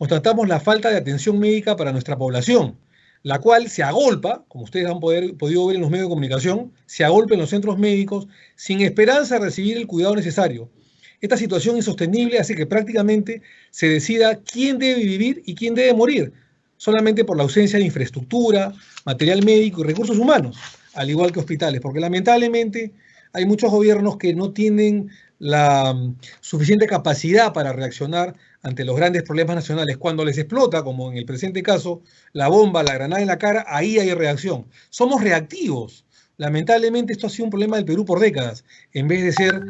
constatamos la falta de atención médica para nuestra población, la cual se agolpa, como ustedes han podido ver en los medios de comunicación, se agolpa en los centros médicos sin esperanza de recibir el cuidado necesario. Esta situación insostenible hace que prácticamente se decida quién debe vivir y quién debe morir, solamente por la ausencia de infraestructura, material médico y recursos humanos, al igual que hospitales, porque lamentablemente hay muchos gobiernos que no tienen la suficiente capacidad para reaccionar ante los grandes problemas nacionales. Cuando les explota, como en el presente caso, la bomba, la granada en la cara, ahí hay reacción. Somos reactivos. Lamentablemente esto ha sido un problema del Perú por décadas, en vez de ser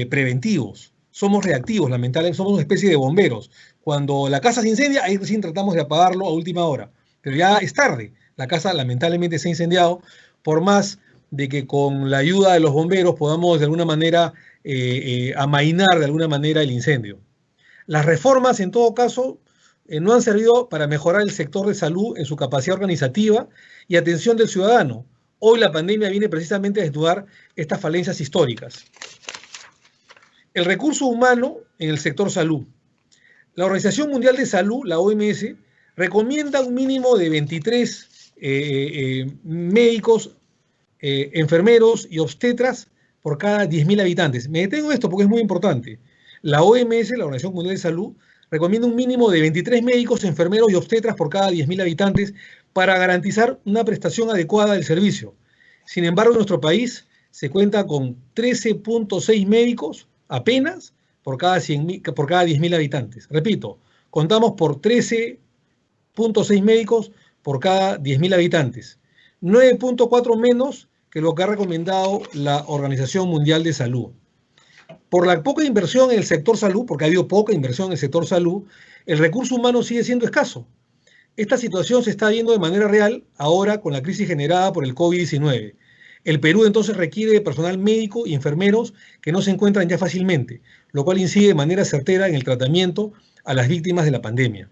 preventivos. Somos reactivos, lamentablemente somos una especie de bomberos. Cuando la casa se incendia, ahí recién tratamos de apagarlo a última hora. Pero ya es tarde. La casa lamentablemente se ha incendiado, por más de que con la ayuda de los bomberos podamos de alguna manera amainar de alguna manera el incendio. Las reformas, en todo caso, no han servido para mejorar el sector de salud en su capacidad organizativa y atención del ciudadano. Hoy la pandemia viene precisamente a desnudar estas falencias históricas. El recurso humano en el sector salud. La Organización Mundial de Salud, la OMS, recomienda un mínimo de 23 médicos, enfermeros y obstetras por cada 10.000 habitantes. Me detengo en esto porque es muy importante. La OMS, la Organización Mundial de Salud, recomienda un mínimo de 23 médicos, enfermeros y obstetras por cada 10.000 habitantes para garantizar una prestación adecuada del servicio. Sin embargo, en nuestro país se cuenta con 13.6 médicos apenas por cada 10.000 habitantes. Repito, contamos por 13.6 médicos por cada 10.000 habitantes. 9.4 menos que lo que ha recomendado la Organización Mundial de Salud. Por la poca inversión en el sector salud, porque ha habido poca inversión en el sector salud, el recurso humano sigue siendo escaso. Esta situación se está viendo de manera real ahora con la crisis generada por el COVID-19. El Perú entonces requiere de personal médico y enfermeros que no se encuentran ya fácilmente, lo cual incide de manera certera en el tratamiento a las víctimas de la pandemia.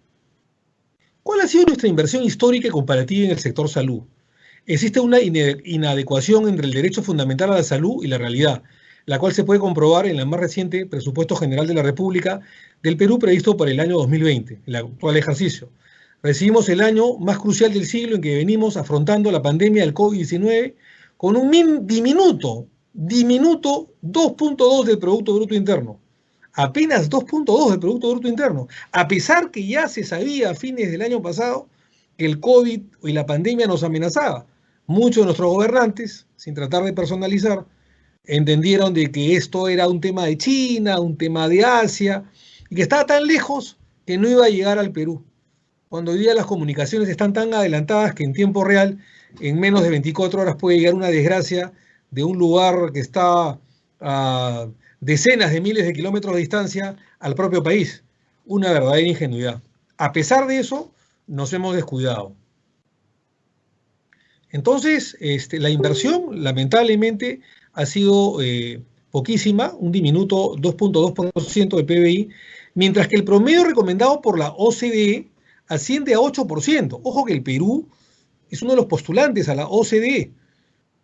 ¿Cuál ha sido nuestra inversión histórica y comparativa en el sector salud? Existe una inadecuación entre el derecho fundamental a la salud y la realidad, la cual se puede comprobar en el más reciente Presupuesto General de la República del Perú previsto para el año 2020, el actual ejercicio. Recibimos el año más crucial del siglo en que venimos afrontando la pandemia del COVID-19 con un diminuto 2.2 del Producto Bruto Interno. Apenas 2.2 del Producto Bruto Interno. A pesar que ya se sabía a fines del año pasado que el COVID y la pandemia nos amenazaba. Muchos de nuestros gobernantes, sin tratar de personalizar, entendieron de que esto era un tema de China, un tema de Asia, y que estaba tan lejos que no iba a llegar al Perú. Cuando hoy día las comunicaciones están tan adelantadas que en tiempo real, en menos de 24 horas puede llegar una desgracia de un lugar que está a decenas de miles de kilómetros de distancia al propio país. Una verdadera ingenuidad. A pesar de eso, nos hemos descuidado. Entonces, la inversión, lamentablemente, ha sido poquísima, un diminuto 2.2% del PBI, mientras que el promedio recomendado por la OCDE asciende a 8%. Ojo que el Perú es uno de los postulantes a la OCDE,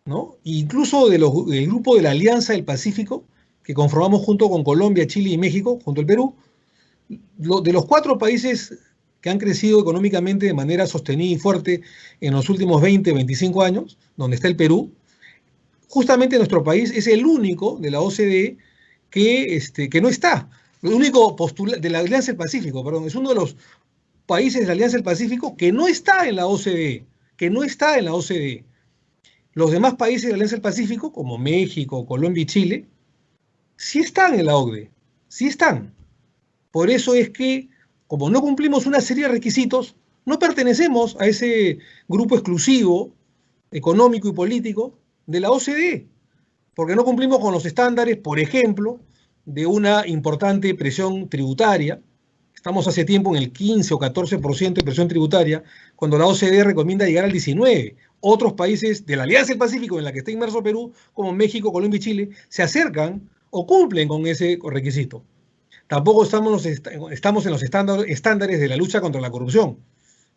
¿no? Incluso del grupo de la Alianza del Pacífico, que conformamos junto con Colombia, Chile y México, junto al Perú, de los 4 países que han crecido económicamente de manera sostenida y fuerte en los últimos 20, 25 años, donde está el Perú, justamente nuestro país es el único de la OCDE que no está. El único de la Alianza del Pacífico, perdón, es uno de los países de la Alianza del Pacífico que no está en la OCDE, Los demás países de la Alianza del Pacífico, como México, Colombia y Chile, sí están en la OCDE, sí están. Por eso es que, como no cumplimos una serie de requisitos, no pertenecemos a ese grupo exclusivo, económico y político de la OCDE, porque no cumplimos con los estándares, por ejemplo, de una importante presión tributaria. Estamos hace tiempo en el 15 o 14% de presión tributaria, cuando la OCDE recomienda llegar al 19%. Otros países de la Alianza del Pacífico, en la que está inmerso Perú, como México, Colombia y Chile, se acercan o cumplen con ese requisito. Tampoco estamos en los estándares de la lucha contra la corrupción,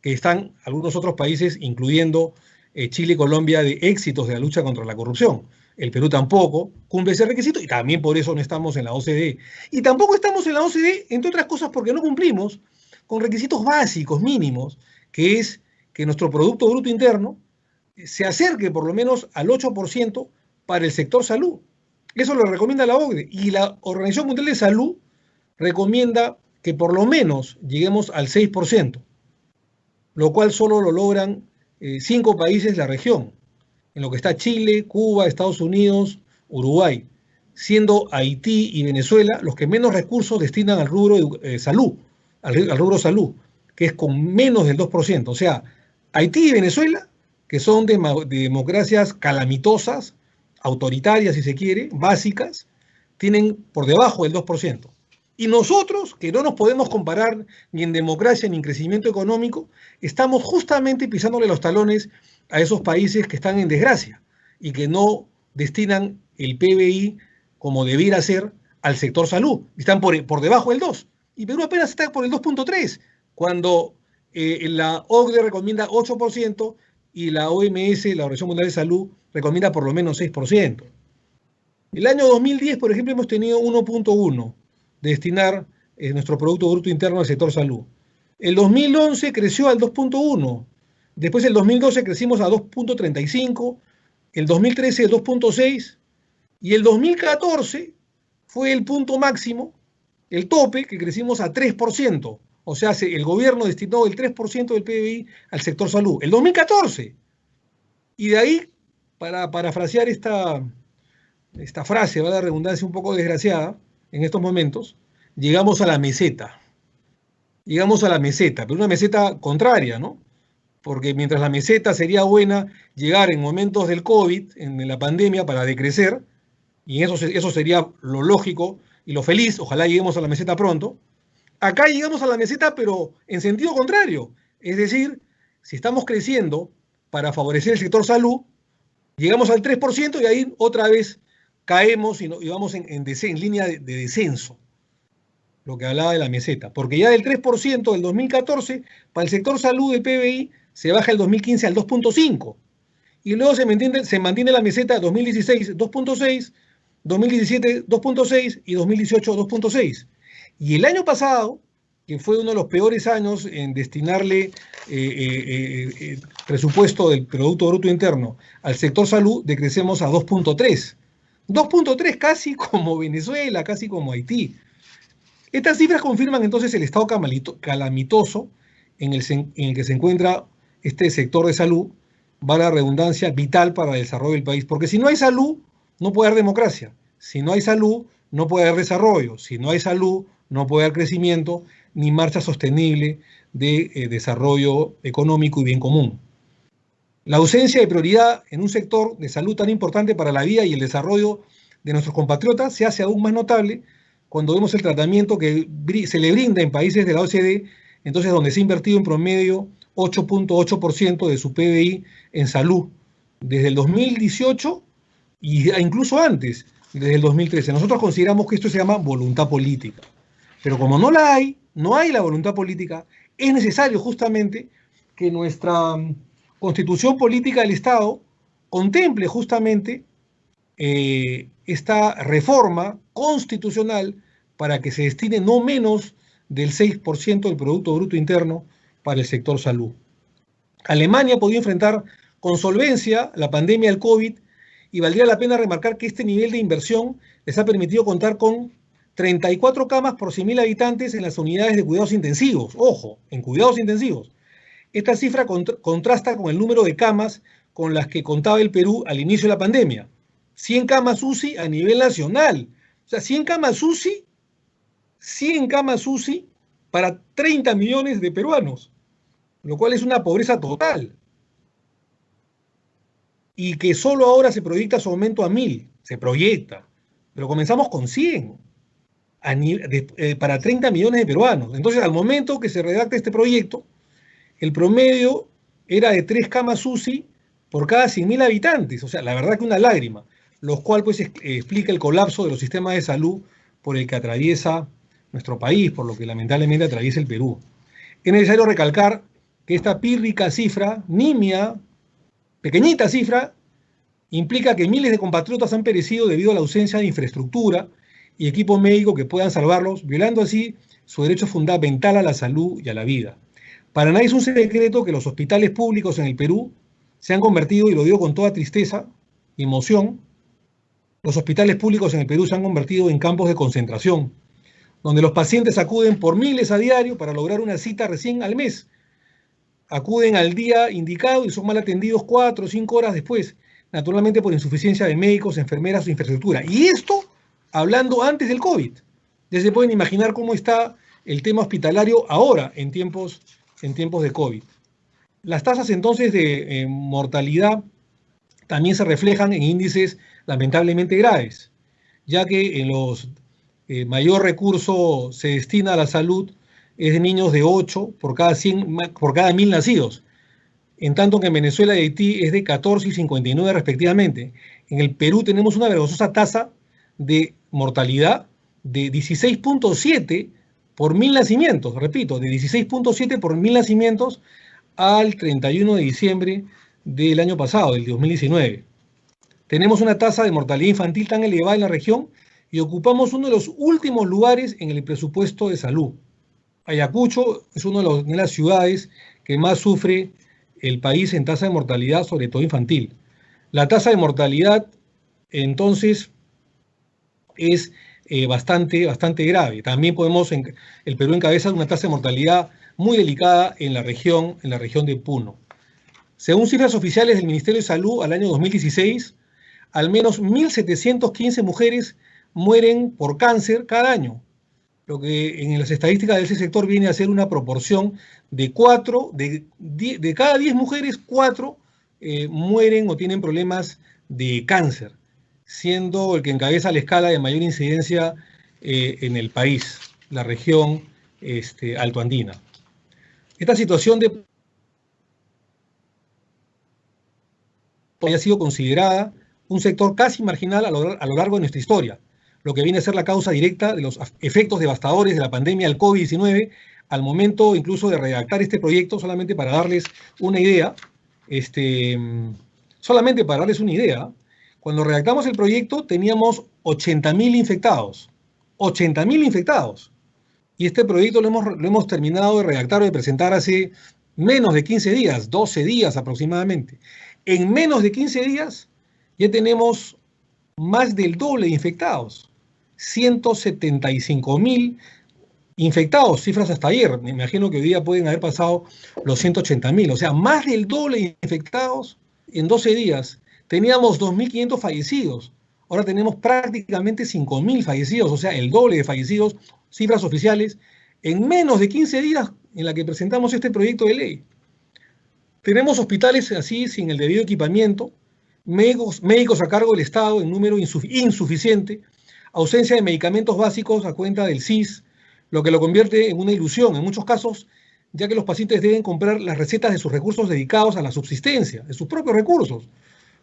que están algunos otros países, incluyendo Chile y Colombia, de éxitos de la lucha contra la corrupción. El Perú tampoco cumple ese requisito y también por eso no estamos en la OCDE. Y tampoco estamos en la OCDE, entre otras cosas, porque no cumplimos con requisitos básicos, mínimos, que es que nuestro Producto Bruto Interno se acerque por lo menos al 8% para el sector salud. Eso lo recomienda la OCDE. Y la Organización Mundial de Salud recomienda que por lo menos lleguemos al 6%, lo cual solo lo logran 5 países de la región, en lo que está Chile, Cuba, Estados Unidos, Uruguay, siendo Haití y Venezuela los que menos recursos destinan al rubro salud, al rubro salud, que es con menos del 2%. O sea, Haití y Venezuela, que son de democracias calamitosas, autoritarias si se quiere, básicas, tienen por debajo del 2%. Y nosotros, que no nos podemos comparar ni en democracia ni en crecimiento económico, estamos justamente pisándole los talones a esos países que están en desgracia y que no destinan el PBI como debiera ser al sector salud. Están por debajo del 2. Y Perú apenas está por el 2.3, cuando la OCDE recomienda 8% y la OMS, la Organización Mundial de Salud, recomienda por lo menos 6%. El año 2010, por ejemplo, hemos tenido 1.1 de destinar nuestro Producto Bruto Interno al sector salud. El 2011 creció al 2.1, después el 2012 crecimos a 2.35, el 2013 2.6 y el 2014 fue el punto máximo, el tope, que crecimos a 3%. O sea, el gobierno destinó el 3% del PBI al sector salud. El 2014. Y de ahí, para parafrasear esta frase, va a la redundancia un poco desgraciada, en estos momentos, llegamos a la meseta. Llegamos a la meseta, pero una meseta contraria, ¿no? Porque mientras la meseta sería buena llegar en momentos del COVID, en la pandemia, para decrecer, y eso sería lo lógico y lo feliz, ojalá lleguemos a la meseta pronto, acá llegamos a la meseta, pero en sentido contrario. Es decir, si estamos creciendo para favorecer el sector salud, llegamos al 3% y ahí otra vez caemos y vamos en línea de descenso, lo que hablaba de la meseta, porque ya del 3% del 2014 para el sector salud del PBI se baja el 2015 al 2.5 y luego se mantiene la meseta 2016 2.6, 2017 2.6 y 2018 2.6. Y el año pasado, que fue uno de los peores años en destinarle presupuesto del Producto Bruto Interno al sector salud, decrecemos a 2.3. 2.3 casi como Venezuela, casi como Haití. Estas cifras confirman entonces el estado calamitoso en el que se encuentra este sector de salud, va la redundancia, vital para el desarrollo del país. Porque si no hay salud, no puede haber democracia. Si no hay salud, no puede haber desarrollo. Si no hay salud, no puede haber crecimiento ni marcha sostenible de desarrollo económico y bien común. La ausencia de prioridad en un sector de salud tan importante para la vida y el desarrollo de nuestros compatriotas se hace aún más notable cuando vemos el tratamiento que se le brinda en países de la OCDE, entonces donde se ha invertido en promedio 8.8% de su PBI en salud desde el 2018 e incluso antes, desde el 2013. Nosotros consideramos que esto se llama voluntad política. Pero como no la hay, no hay la voluntad política, es necesario justamente que nuestra Constitución Política del Estado contemple justamente esta reforma constitucional para que se destine no menos del 6% del Producto Bruto Interno para el sector salud. Alemania ha podido enfrentar con solvencia la pandemia del COVID y valdría la pena remarcar que este nivel de inversión les ha permitido contar con 34 camas por 100.000 habitantes en las unidades de cuidados intensivos. Ojo, en cuidados intensivos. Esta cifra contrasta con el número de camas con las que contaba el Perú al inicio de la pandemia. 100 camas UCI a nivel nacional. O sea, 100 camas UCI para 30 millones de peruanos, lo cual es una pobreza total. Y que solo ahora se proyecta su aumento a 1.000, se proyecta, pero comenzamos con 100 para 30 millones de peruanos. Entonces, al momento que se redacta este proyecto, el promedio era de 3 camas UCI por cada 100.000 habitantes. O sea, la verdad que una lágrima, lo cual pues explica el colapso de los sistemas de salud por el que atraviesa nuestro país, por lo que lamentablemente atraviesa el Perú. Es necesario recalcar que esta pírrica cifra, nimia, pequeñita cifra, implica que miles de compatriotas han perecido debido a la ausencia de infraestructura y equipo médico que puedan salvarlos, violando así su derecho fundamental a la salud y a la vida. Para nadie es un secreto que los hospitales públicos en el Perú se han convertido, y lo digo con toda tristeza y emoción, los hospitales públicos en el Perú se han convertido en campos de concentración, donde los pacientes acuden por miles a diario para lograr una cita recién al mes. Acuden al día indicado y son mal atendidos 4 o 5 horas después, naturalmente por insuficiencia de médicos, enfermeras o infraestructura. Y esto hablando antes del COVID. Ya se pueden imaginar cómo está el tema hospitalario ahora en tiempos de COVID. Las tasas entonces de mortalidad también se reflejan en índices lamentablemente graves, ya que en los mayor recurso se destina a la salud es de niños de 8 por cada 1000 nacidos, en tanto que en Venezuela y Haití es de 14 y 59 respectivamente. En el Perú tenemos una vergonzosa tasa de mortalidad de 16.7 por 1000 nacimientos, repito, de 16.7 por 1000 nacimientos al 31 de diciembre del año pasado, del 2019. Tenemos una tasa de mortalidad infantil tan elevada en la región y ocupamos uno de los últimos lugares en el presupuesto de salud. Ayacucho es una de las ciudades que más sufre el país en tasa de mortalidad, sobre todo infantil. La tasa de mortalidad, entonces, es bastante grave. También el Perú encabeza una tasa de mortalidad muy delicada en la región de Puno. Según cifras oficiales del Ministerio de Salud, al año 2016, al menos 1.715 mujeres mueren por cáncer cada año, lo que en las estadísticas de ese sector viene a ser una proporción de cada 10 mujeres, 4 mueren o tienen problemas de cáncer, siendo el que encabeza la escala de mayor incidencia en el país, la región altoandina. Esta situación haya sido considerada un sector casi marginal a lo largo de nuestra historia, lo que viene a ser la causa directa de los efectos devastadores de la pandemia del COVID-19, al momento incluso de redactar este proyecto, solamente para darles una idea, cuando redactamos el proyecto teníamos 80.000 infectados, 80.000 infectados, y este proyecto lo hemos terminado de redactar o de presentar hace menos de 15 días, 12 días aproximadamente. En menos de 15 días ya tenemos más del doble de infectados, 175.000 infectados, cifras hasta ayer. Me imagino que hoy día pueden haber pasado los 180.000, o sea, más del doble de infectados en 12 días. Teníamos 2.500 fallecidos, ahora tenemos prácticamente 5.000 fallecidos, o sea, el doble de fallecidos, cifras oficiales, en menos de 15 días en la que presentamos este proyecto de ley. Tenemos hospitales así, sin el debido equipamiento, médicos a cargo del Estado en número insuficiente, ausencia de medicamentos básicos a cuenta del CIS, lo que lo convierte en una ilusión en muchos casos, ya que los pacientes deben comprar las recetas de sus recursos dedicados a la subsistencia, de sus propios recursos.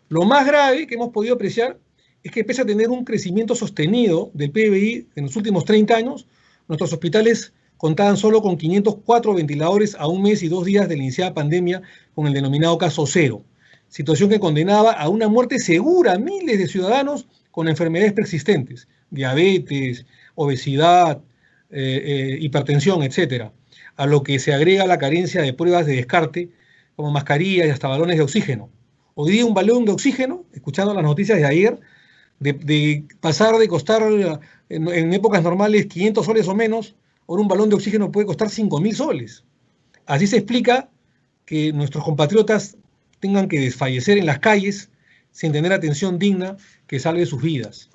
Lo más grave que hemos podido apreciar es que pese a tener un crecimiento sostenido del PBI en los últimos 30 años, nuestros hospitales contaban solo con 504 ventiladores a un mes y 2 días de la iniciada pandemia con el denominado caso cero, situación que condenaba a una muerte segura a miles de ciudadanos con enfermedades preexistentes, diabetes, obesidad, hipertensión, etc., a lo que se agrega la carencia de pruebas de descarte, como mascarillas y hasta balones de oxígeno. Hoy día un balón de oxígeno, escuchando las noticias de ayer, de pasar de costar en épocas normales 500 soles o menos, ahora un balón de oxígeno puede costar 5.000 soles. Así se explica que nuestros compatriotas tengan que desfallecer en las calles sin tener atención digna que salve sus vidas.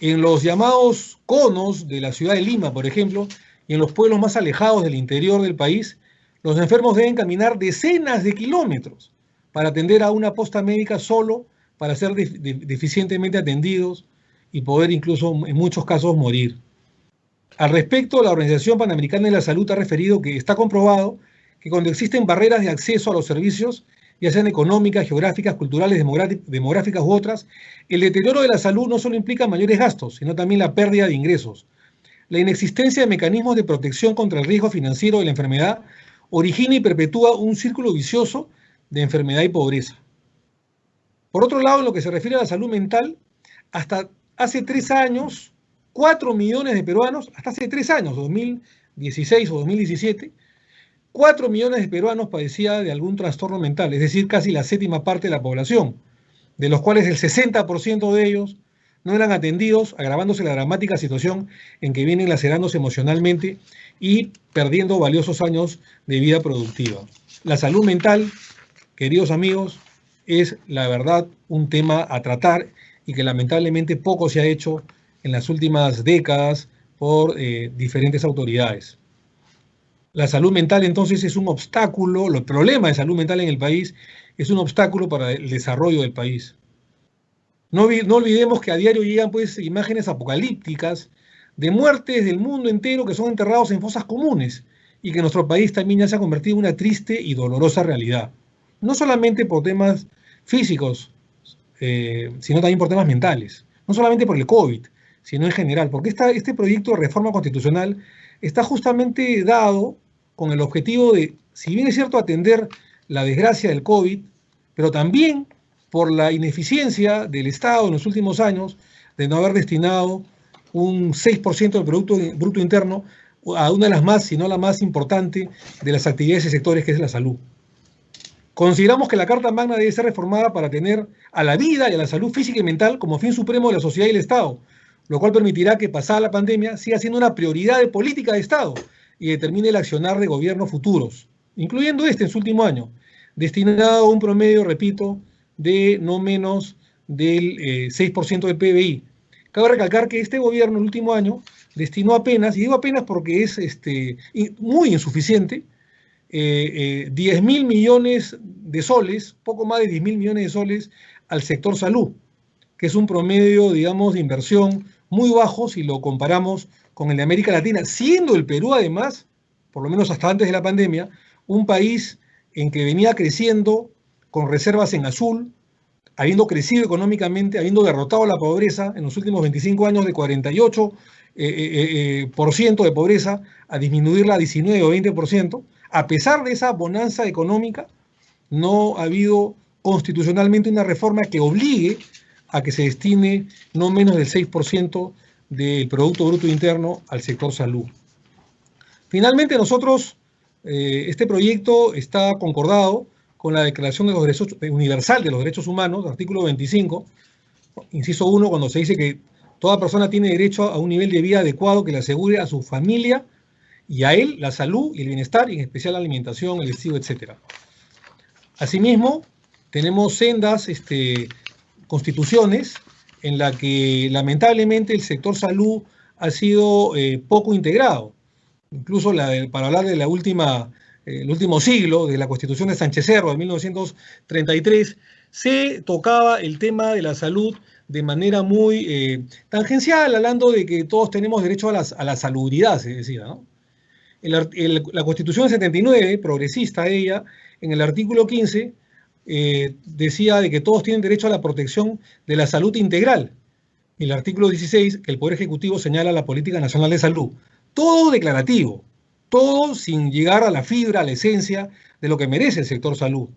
En los llamados conos de la ciudad de Lima, por ejemplo, y en los pueblos más alejados del interior del país, los enfermos deben caminar decenas de kilómetros para atender a una posta médica solo para ser deficientemente atendidos y poder incluso en muchos casos morir. Al respecto, la Organización Panamericana de la Salud ha referido que está comprobado que cuando existen barreras de acceso a los servicios, ya sean económicas, geográficas, culturales, demográficas u otras, el deterioro de la salud no solo implica mayores gastos, sino también la pérdida de ingresos. La inexistencia de mecanismos de protección contra el riesgo financiero de la enfermedad origina y perpetúa un círculo vicioso de enfermedad y pobreza. Por otro lado, en lo que se refiere a la salud mental, hasta hace 3 años 4 millones de peruanos, hasta hace 3 años, 2016 o 2017, 4 millones de peruanos padecían de algún trastorno mental, es decir, casi la séptima parte de la población, de los cuales el 60% de ellos no eran atendidos, agravándose la dramática situación en que vienen lacerándose emocionalmente y perdiendo valiosos años de vida productiva. La salud mental, queridos amigos, es la verdad un tema a tratar y que lamentablemente poco se ha hecho en las últimas décadas por diferentes autoridades. La salud mental entonces es un obstáculo, el problema de salud mental en el país es un obstáculo para el desarrollo del país. No olvidemos que a diario llegan pues imágenes apocalípticas de muertes del mundo entero que son enterrados en fosas comunes y que nuestro país también ya se ha convertido en una triste y dolorosa realidad. No solamente por temas físicos, sino también por temas mentales. No solamente por el COVID, sino en general, porque este proyecto de reforma constitucional está justamente dado con el objetivo de, si bien es cierto, atender la desgracia del COVID, pero también por la ineficiencia del Estado en los últimos años de no haber destinado un 6% del Producto Bruto Interno a una de las más, si no la más importante, de las actividades y sectores, que es la salud. Consideramos que la Carta Magna debe ser reformada para tener a la vida y a la salud física y mental como fin supremo de la sociedad y el Estado, lo cual permitirá que, pasada la pandemia, siga siendo una prioridad de política de Estado y determine el accionar de gobiernos futuros, incluyendo este en su último año, destinado a un promedio, repito, de no menos del 6% del PBI. Cabe recalcar que este gobierno, el último año, destinó apenas, y digo apenas porque es muy insuficiente, 10.000 millones de soles, poco más de 10.000 millones de soles al sector salud, que es un promedio, digamos, de inversión muy bajo si lo comparamos con el de América Latina, siendo el Perú además, por lo menos hasta antes de la pandemia, un país en que venía creciendo con reservas en azul, habiendo crecido económicamente, habiendo derrotado la pobreza en los últimos 25 años de 48% de pobreza a disminuirla a 19 o 20%. A pesar de esa bonanza económica, no ha habido constitucionalmente una reforma que obligue a que se destine no menos del 6% del Producto Bruto Interno al sector salud. Finalmente, nosotros, este proyecto está concordado con la Declaración de los Derechos, Universal de los Derechos Humanos, artículo 25, inciso 1, cuando se dice que toda persona tiene derecho a un nivel de vida adecuado que le asegure a su familia y a él la salud y el bienestar, y en especial la alimentación, el vestido, etc. Asimismo, tenemos sendas constituciones en la que lamentablemente el sector salud ha sido poco integrado. Incluso para hablar de el último siglo, de la Constitución de Sánchez Cerro de 1933, se tocaba el tema de la salud de manera muy tangencial, hablando de que todos tenemos derecho a la salubridad, se decía, ¿no? La Constitución 79, progresista ella, en el artículo 15, decía de que todos tienen derecho a la protección de la salud integral. Y el artículo 16, que el Poder Ejecutivo señala la Política Nacional de Salud. Todo declarativo, todo sin llegar a la fibra, a la esencia de lo que merece el sector salud.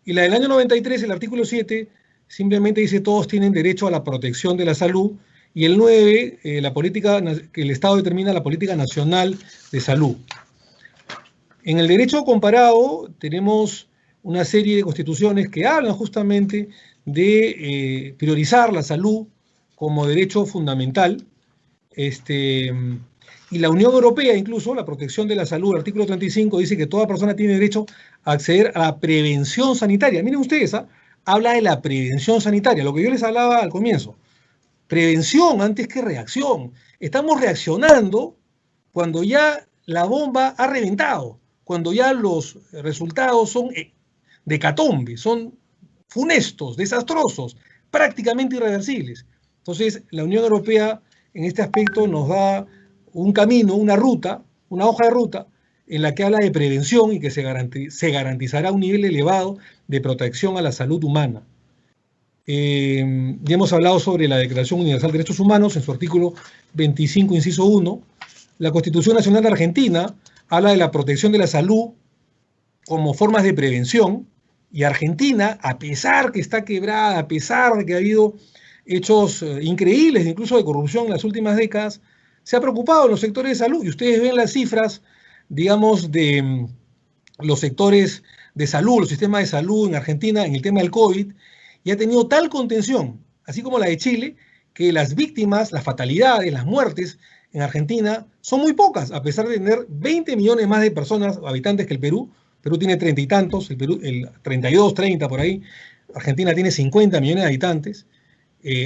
Y la del año 93, el artículo 7, simplemente dice todos tienen derecho a la protección de la salud, y el 9, que el Estado determina la política nacional de salud. En el derecho comparado tenemos una serie de constituciones que hablan justamente de priorizar la salud como derecho fundamental, y la Unión Europea, incluso, la protección de la salud, el artículo 35, dice que toda persona tiene derecho a acceder a la prevención sanitaria. Miren ustedes, habla de la prevención sanitaria, lo que yo les hablaba al comienzo. Prevención antes que reacción. Estamos reaccionando cuando ya la bomba ha reventado, cuando ya los resultados son de hecatombe, son funestos, desastrosos, prácticamente irreversibles. Entonces, la Unión Europea en este aspecto nos da un camino, una ruta, una hoja de ruta en la que habla de prevención y que se garantizará un nivel elevado de protección a la salud humana. Ya hemos hablado sobre la Declaración Universal de Derechos Humanos en su artículo 25, inciso 1. La Constitución Nacional de Argentina habla de la protección de la salud como formas de prevención, y Argentina, a pesar que está quebrada, a pesar de que ha habido hechos increíbles, incluso de corrupción en las últimas décadas, se ha preocupado en los sectores de salud. Y ustedes ven las cifras, digamos, de los sectores de salud, los sistemas de salud en Argentina en el tema del COVID, y ha tenido tal contención, así como la de Chile, que las víctimas, las fatalidades, las muertes en Argentina son muy pocas, a pesar de tener 20 millones más de personas, habitantes que el Perú. Perú tiene 30 y tantos, el Perú, 32, 30 por ahí. Argentina tiene 50 millones de habitantes.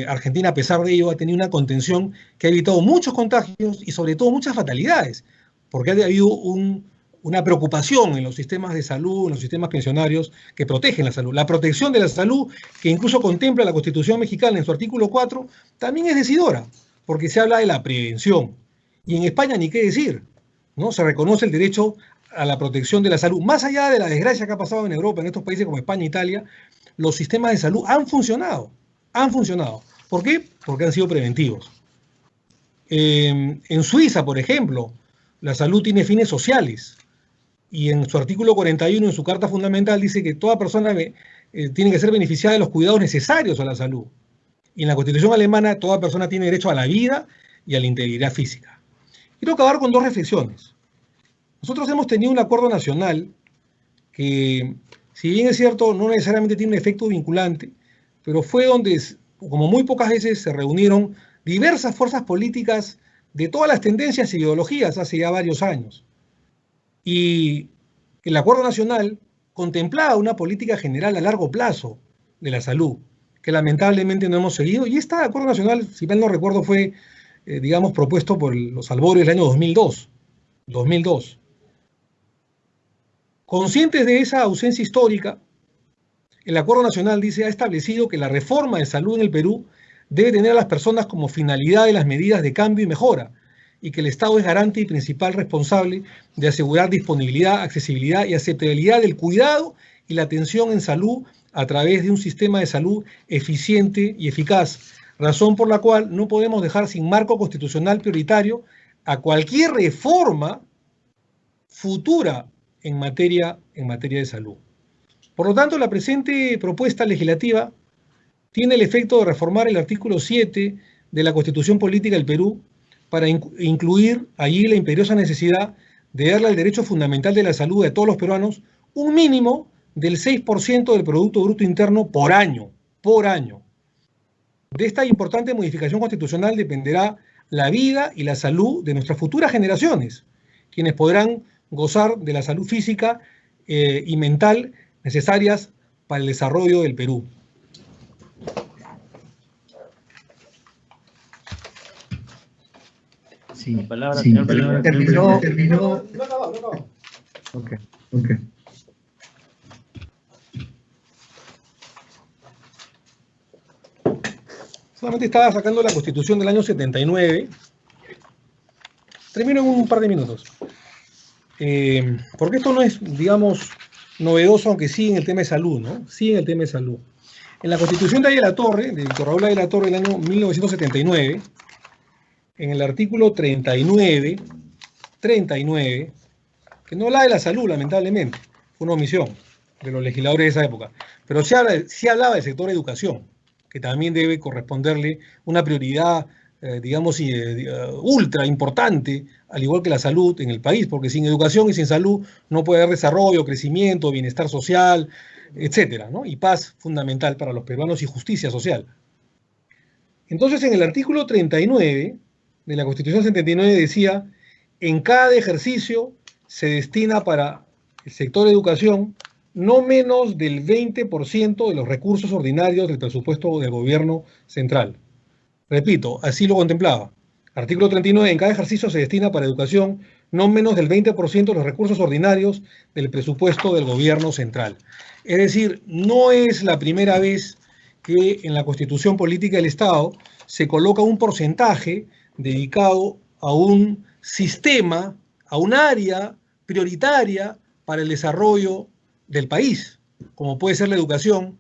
Argentina, a pesar de ello, ha tenido una contención que ha evitado muchos contagios y sobre todo muchas fatalidades, porque ha habido una preocupación en los sistemas de salud, en los sistemas pensionarios que protegen la salud. La protección de la salud, que incluso contempla la Constitución mexicana en su artículo 4, también es decidora, porque se habla de la prevención. Y en España ni qué decir, ¿no? Se reconoce el derecho a la protección de la salud. Más allá de la desgracia que ha pasado en Europa, en estos países como España e Italia, los sistemas de salud han funcionado. Han funcionado. ¿Por qué? Porque han sido preventivos. En Suiza, por ejemplo, la salud tiene fines sociales. Y en su artículo 41, en su Carta Fundamental, dice que toda persona tiene que ser beneficiada de los cuidados necesarios a la salud. Y en la Constitución alemana, toda persona tiene derecho a la vida y a la integridad física. Quiero acabar con dos reflexiones. Nosotros hemos tenido un acuerdo nacional que, si bien es cierto, no necesariamente tiene un efecto vinculante, pero fue donde, como muy pocas veces, se reunieron diversas fuerzas políticas de todas las tendencias e ideologías hace ya varios años. Y el acuerdo nacional contemplaba una política general a largo plazo de la salud, que lamentablemente no hemos seguido. Y este acuerdo nacional, si mal no recuerdo, fue, digamos, propuesto por los albores del año 2002. Conscientes de esa ausencia histórica, el Acuerdo Nacional ha establecido que la reforma de salud en el Perú debe tener a las personas como finalidad de las medidas de cambio y mejora, y que el Estado es garante y principal responsable de asegurar disponibilidad, accesibilidad y aceptabilidad del cuidado y la atención en salud a través de un sistema de salud eficiente y eficaz, razón por la cual no podemos dejar sin marco constitucional prioritario a cualquier reforma futura en materia de salud. Por lo tanto, la presente propuesta legislativa tiene el efecto de reformar el artículo 7 de la Constitución Política del Perú para incluir allí la imperiosa necesidad de darle al derecho fundamental de la salud de todos los peruanos un mínimo del 6% del Producto Bruto Interno por año. De esta importante modificación constitucional dependerá la vida y la salud de nuestras futuras generaciones, quienes podrán gozar de la salud física y mental necesarias para el desarrollo del Perú. Sí, la palabra, sí, señor presidente. Terminó. No acabó. Ok. Solamente estaba sacando la Constitución del año 79. Termino en un par de minutos. Porque esto no es, digamos, novedoso, aunque sí en el tema de salud, ¿no? Sí en el tema de salud. En la Constitución de la Torre, de Víctor Raúl de la Torre, del año 1979, en el artículo 39, que no habla de la salud, lamentablemente, fue una omisión de los legisladores de esa época, pero sí hablaba del sector educación, que también debe corresponderle una prioridad, digamos, ultra importante, al igual que la salud en el país, porque sin educación y sin salud no puede haber desarrollo, crecimiento, bienestar social, etcétera, ¿no? Y paz fundamental para los peruanos y justicia social. Entonces, en el artículo 39 de la Constitución 79 decía: en cada ejercicio se destina para el sector de educación no menos del 20% de los recursos ordinarios del presupuesto del gobierno central. Repito, así lo contemplaba. Artículo 39, en cada ejercicio se destina para educación no menos del 20% de los recursos ordinarios del presupuesto del gobierno central. Es decir, no es la primera vez que en la Constitución Política del Estado se coloca un porcentaje dedicado a un sistema, a un área prioritaria para el desarrollo del país, como puede ser la educación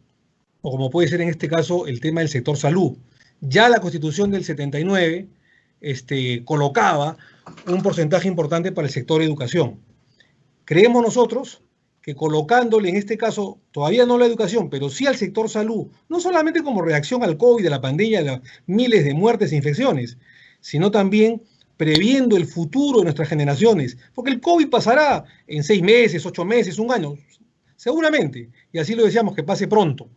o como puede ser en este caso el tema del sector salud. Ya la Constitución del 79 colocaba un porcentaje importante para el sector educación. Creemos nosotros que colocándole en este caso, todavía no la educación, pero sí al sector salud, no solamente como reacción al COVID, de la pandemia, de las miles de muertes e infecciones, sino también previendo el futuro de nuestras generaciones, porque el COVID pasará en 6 meses, 8 meses, un año, seguramente, y así lo decíamos, que pase pronto,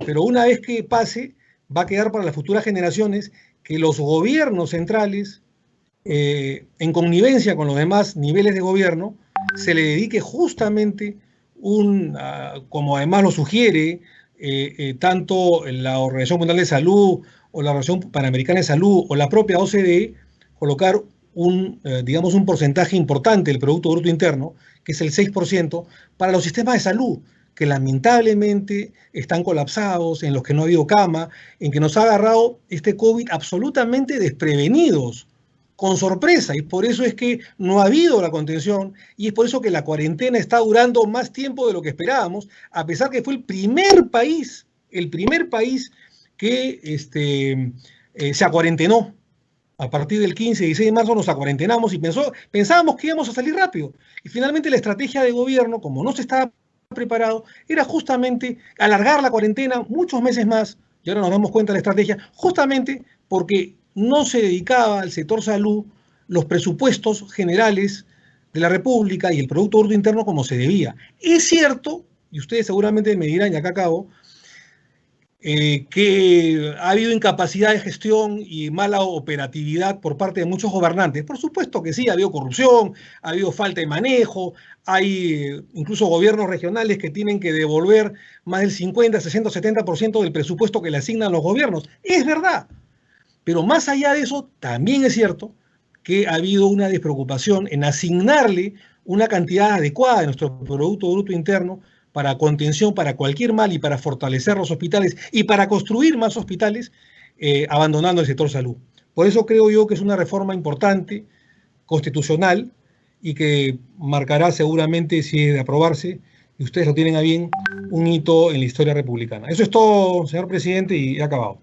pero una vez que pase, va a quedar para las futuras generaciones que los gobiernos centrales, en connivencia con los demás niveles de gobierno, se le dedique justamente como además lo sugiere tanto la Organización Mundial de Salud o la Organización Panamericana de Salud o la propia OCDE, colocar digamos, un porcentaje importante del Producto Bruto Interno, que es el 6%, para los sistemas de salud, que lamentablemente están colapsados, en los que no ha habido cama, en que nos ha agarrado este COVID absolutamente desprevenidos, con sorpresa, y por eso es que no ha habido la contención, y es por eso que la cuarentena está durando más tiempo de lo que esperábamos, a pesar que fue el primer país que se acuarentenó. A partir del 15 y 16 de marzo nos acuarentenamos y pensábamos que íbamos a salir rápido. Y finalmente la estrategia de gobierno, como no se estaba preparado, era justamente alargar la cuarentena muchos meses más, y ahora nos damos cuenta de la estrategia, justamente porque no se dedicaba al sector salud los presupuestos generales de la República y el Producto Bruto Interno como se debía. Es cierto, y ustedes seguramente me dirán, y acá acabo, que ha habido incapacidad de gestión y mala operatividad por parte de muchos gobernantes. Por supuesto que sí, ha habido corrupción, ha habido falta de manejo, hay incluso gobiernos regionales que tienen que devolver más del 50, 60, 70% del presupuesto que le asignan los gobiernos. Es verdad, pero más allá de eso, también es cierto que ha habido una despreocupación en asignarle una cantidad adecuada de nuestro Producto Bruto Interno para contención, para cualquier mal y para fortalecer los hospitales y para construir más hospitales, abandonando el sector salud. Por eso creo yo que es una reforma importante, constitucional, y que marcará seguramente, si es de aprobarse, y ustedes lo tienen a bien, un hito en la historia republicana. Eso es todo, señor presidente, y he acabado.